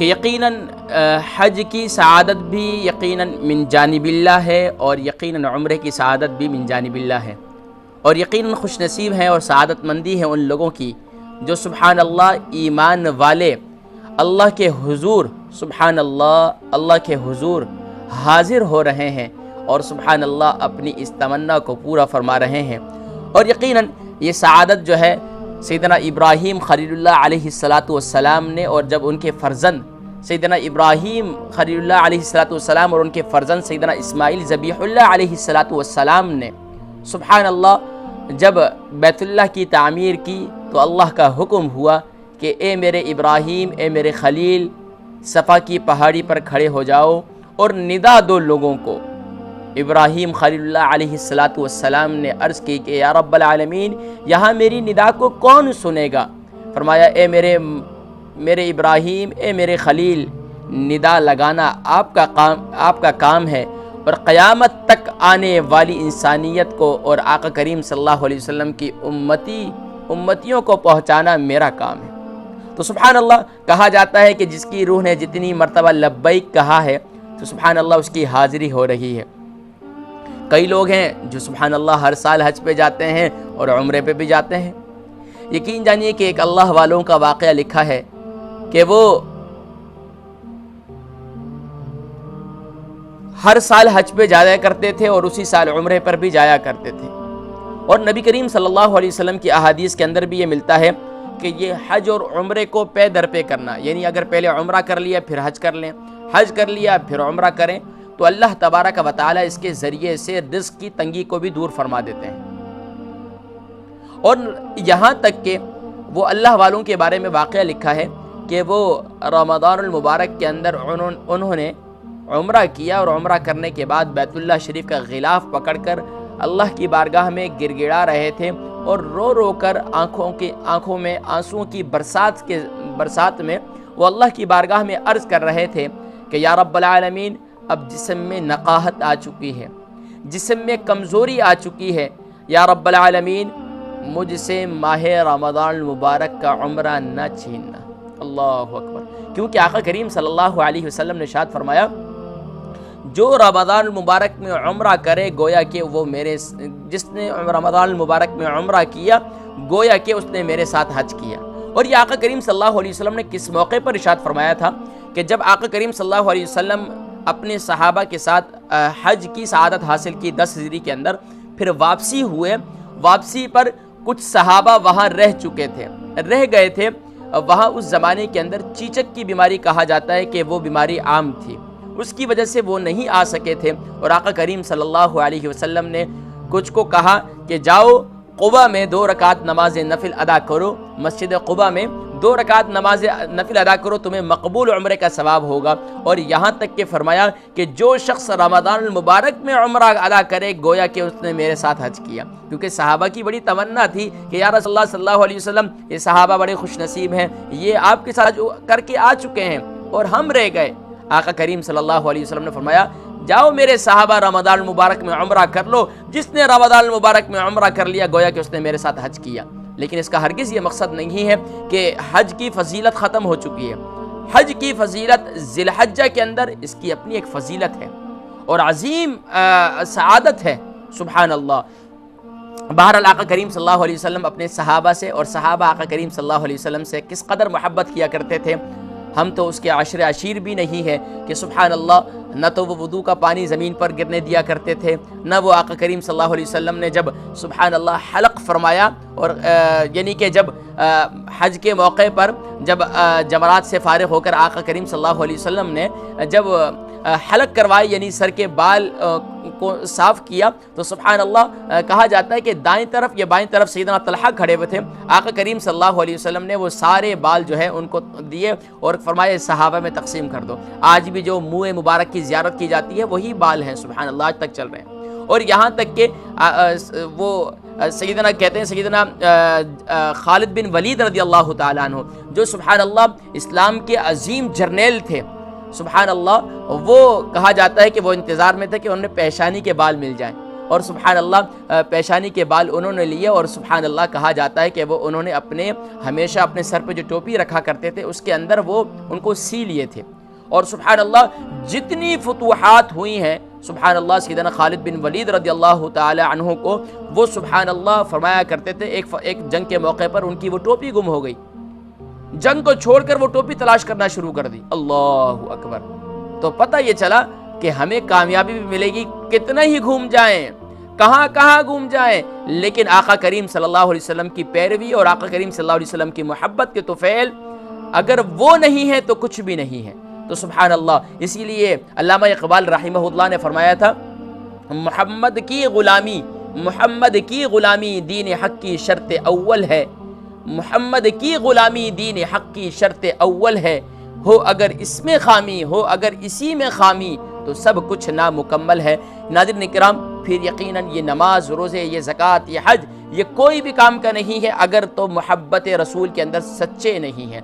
کہ یقیناً حج کی سعادت بھی یقیناً من جانب اللہ ہے، اور یقیناً عمرے کی سعادت بھی من جانب اللہ ہے، اور یقیناً خوش نصیب ہیں اور سعادت مندی ہے ان لوگوں کی جو سبحان اللہ ایمان والے اللہ کے حضور سبحان اللہ کے حضور حاضر ہو رہے ہیں اور سبحان اللہ اپنی اس تمنا کو پورا فرما رہے ہیں۔ اور یقیناً یہ سعادت جو ہے سیدنا ابراہیم خلیل اللہ علیہ السلام نے، اور جب ان کے فرزند سیدنا ابراہیم خلیل اللہ علیہ السلام اور ان کے فرزند سیدنا اسماعیل ذبیح اللہ علیہ السلام نے سبحان اللہ جب بیت اللہ کی تعمیر کی تو اللہ کا حکم ہوا کہ اے میرے ابراہیم، اے میرے خلیل، صفا کی پہاڑی پر کھڑے ہو جاؤ اور ندا دو لوگوں کو۔ ابراہیم خلیل اللہ علیہ السلام نے عرض کی کہ یا رب العالمین، یہاں میری ندا کو کون سنے گا؟ فرمایا اے میرے ابراہیم، اے میرے خلیل، ندا لگانا آپ کا کام ہے، اور قیامت تک آنے والی انسانیت کو اور آقا کریم صلی اللہ علیہ وسلم کی امتیوں کو پہنچانا میرا کام ہے۔ تو سبحان اللہ کہا جاتا ہے کہ جس کی روح نے جتنی مرتبہ لبیک کہا ہے تو سبحان اللہ اس کی حاضری ہو رہی ہے۔ کئی لوگ ہیں جو سبحان اللہ ہر سال حج پہ جاتے ہیں اور عمرے پہ بھی جاتے ہیں۔ یقین جانیے کہ ایک اللہ والوں کا واقعہ لکھا ہے کہ وہ ہر سال حج پہ جایا کرتے تھے اور اسی سال عمرے پر بھی جایا کرتے تھے، اور نبی کریم صلی اللہ علیہ وسلم کی احادیث کے اندر بھی یہ ملتا ہے کہ یہ حج اور عمرے کو پے در پے کرنا، یعنی اگر پہلے عمرہ کر لیا پھر حج کر لیں، حج کر لیا پھر عمرہ کریں، تو اللہ تبارک و تعالی اس کے ذریعے سے رزق کی تنگی کو بھی دور فرما دیتے ہیں۔ اور یہاں تک کہ وہ اللہ والوں کے بارے میں واقعہ لکھا ہے کہ وہ رمضان المبارک کے اندر انہوں نے عمرہ کیا، اور عمرہ کرنے کے بعد بیت اللہ شریف کا غلاف پکڑ کر اللہ کی بارگاہ میں گر گڑا رہے تھے، اور رو رو کر آنکھوں میں آنسوؤں کی برسات میں وہ اللہ کی بارگاہ میں عرض کر رہے تھے کہ یا رب العالمین، اب جسم میں نقاہت آ چکی ہے، جسم میں کمزوری آ چکی ہے، یا رب العالمین مجھ سے ماہ رمضان المبارک کا عمرہ نہ چھیننا۔ اللہ اکبر۔ کیونکہ آقا کریم صلی اللہ علیہ وسلم نے ارشاد فرمایا جو رمضان المبارک میں عمرہ کرے گویا کہ وہ جس نے رمضان المبارک میں عمرہ کیا گویا کہ اس نے میرے ساتھ حج کیا۔ اور یہ آقا کریم صلی اللہ علیہ وسلم نے کس موقع پر ارشاد فرمایا تھا کہ جب آقا کریم صلی اللہ علیہ وسلم اپنے صحابہ کے ساتھ حج کی سعادت حاصل کی 10 ہجری کے اندر، پھر واپسی ہوئے، واپسی پر کچھ صحابہ وہاں رہ گئے تھے۔ وہاں اس زمانے کے اندر چیچک کی بیماری کہا جاتا ہے کہ وہ بیماری عام تھی، اس کی وجہ سے وہ نہیں آ سکے تھے، اور آقا کریم صلی اللہ علیہ وسلم نے کچھ کو کہا کہ جاؤ قباء میں 2 رکعت نماز نفل ادا کرو، مسجد قباء میں 2 رکعت نماز نفل ادا کرو، تمہیں مقبول عمرے کا ثواب ہوگا۔ اور یہاں تک کہ فرمایا کہ جو شخص رمضان المبارک میں عمرہ ادا کرے گویا کہ اس نے میرے ساتھ حج کیا، کیونکہ صحابہ کی بڑی تمنا تھی کہ یا رسول اللہ صلی اللہ علیہ وسلم، یہ صحابہ بڑے خوش نصیب ہیں، یہ آپ کے ساتھ کر کے آ چکے ہیں اور ہم رہ گئے۔ آقا کریم صلی اللہ علیہ وسلم نے فرمایا جاؤ میرے صحابہ رمضان المبارک میں عمرہ کر لو، جس نے رمضان المبارک میں عمرہ کر لیا گویا کہ اس نے میرے ساتھ حج کیا۔ لیکن اس کا ہرگز یہ مقصد نہیں ہے کہ حج کی فضیلت ختم ہو چکی ہے۔ حج کی فضیلت ذی الحجہ کے اندر اس کی اپنی ایک فضیلت ہے اور عظیم سعادت ہے، سبحان اللہ۔ بہرحال آقا کریم صلی اللہ علیہ وسلم اپنے صحابہ سے اور صحابہ آقا کریم صلی اللہ علیہ وسلم سے کس قدر محبت کیا کرتے تھے، ہم تو اس کے عاشر عشیر بھی نہیں ہے کہ سبحان اللہ، نہ تو وہ وضو کا پانی زمین پر گرنے دیا کرتے تھے، نہ وہ آقا کریم صلی اللہ علیہ وسلم نے جب سبحان اللہ حلق فرمایا، اور یعنی کہ جب حج کے موقع پر جب جمرات سے فارغ ہو کر آقا کریم صلی اللہ علیہ وسلم نے جب حلق کروائے، یعنی سر کے بال کو صاف کیا، تو سبحان اللہ کہا جاتا ہے کہ دائیں طرف یا بائیں طرف سیدنا طلحہ کھڑے ہوئے تھے، آقا کریم صلی اللہ علیہ وسلم نے وہ سارے بال جو ہے ان کو دیے اور فرمایا صحابہ میں تقسیم کر دو۔ آج بھی جو منہ مبارک کی زیارت کی جاتی ہے وہی بال ہیں، سبحان اللہ، آج تک چل رہے ہیں۔ اور یہاں تک کہ وہ سیدنا کہتے ہیں سیدنا خالد بن ولید رضی اللہ تعالیٰ عنہ، جو سبحان اللہ اسلام کے عظیم جرنیل تھے، سبحان اللہ، وہ کہا جاتا ہے کہ وہ انتظار میں تھے کہ انہیں پیشانی کے بال مل جائیں۔ اور سبحان اللہ پیشانی کے بال انہوں نے لیے، اور سبحان اللہ کہا جاتا ہے کہ وہ انہوں نے ہمیشہ اپنے سر پہ جو ٹوپی رکھا کرتے تھے اس کے اندر وہ ان کو سی لیے تھے۔ اور سبحان اللہ جتنی فتوحات ہوئی ہیں، سبحان اللہ سیدنا خالد بن ولید رضی اللہ تعالی عنہ کو وہ سبحان اللہ فرمایا کرتے تھے، ایک جنگ کے موقع پر ان کی وہ ٹوپی گم ہو گئی، جنگ کو چھوڑ کر وہ ٹوپی تلاش کرنا شروع کر دی۔ اللہ اکبر! تو پتہ یہ چلا کہ ہمیں کامیابی بھی ملے گی، کتنا ہی گھوم جائیں، کہاں کہاں گھوم جائیں، لیکن آقا کریم صلی اللہ علیہ وسلم کی پیروی اور آقا کریم صلی اللہ علیہ وسلم کی محبت کے طفیل اگر وہ نہیں ہے تو کچھ بھی نہیں ہے۔ تو سبحان اللہ، اسی لیے علامہ اقبال رحمہ اللہ نے فرمایا تھا، محمد کی غلامی دین حق کی شرط اول ہے، محمد کی غلامی دین حق کی شرط اول ہے، ہو اگر اس میں خامی، ہو اگر اسی میں خامی تو سب کچھ نامکمل ہے۔ ناظرین کرام، پھر یقیناً یہ نماز، روزے، یہ زکوٰۃ، یہ حج، یہ کوئی بھی کام کا نہیں ہے اگر تو محبت رسول کے اندر سچے نہیں ہیں۔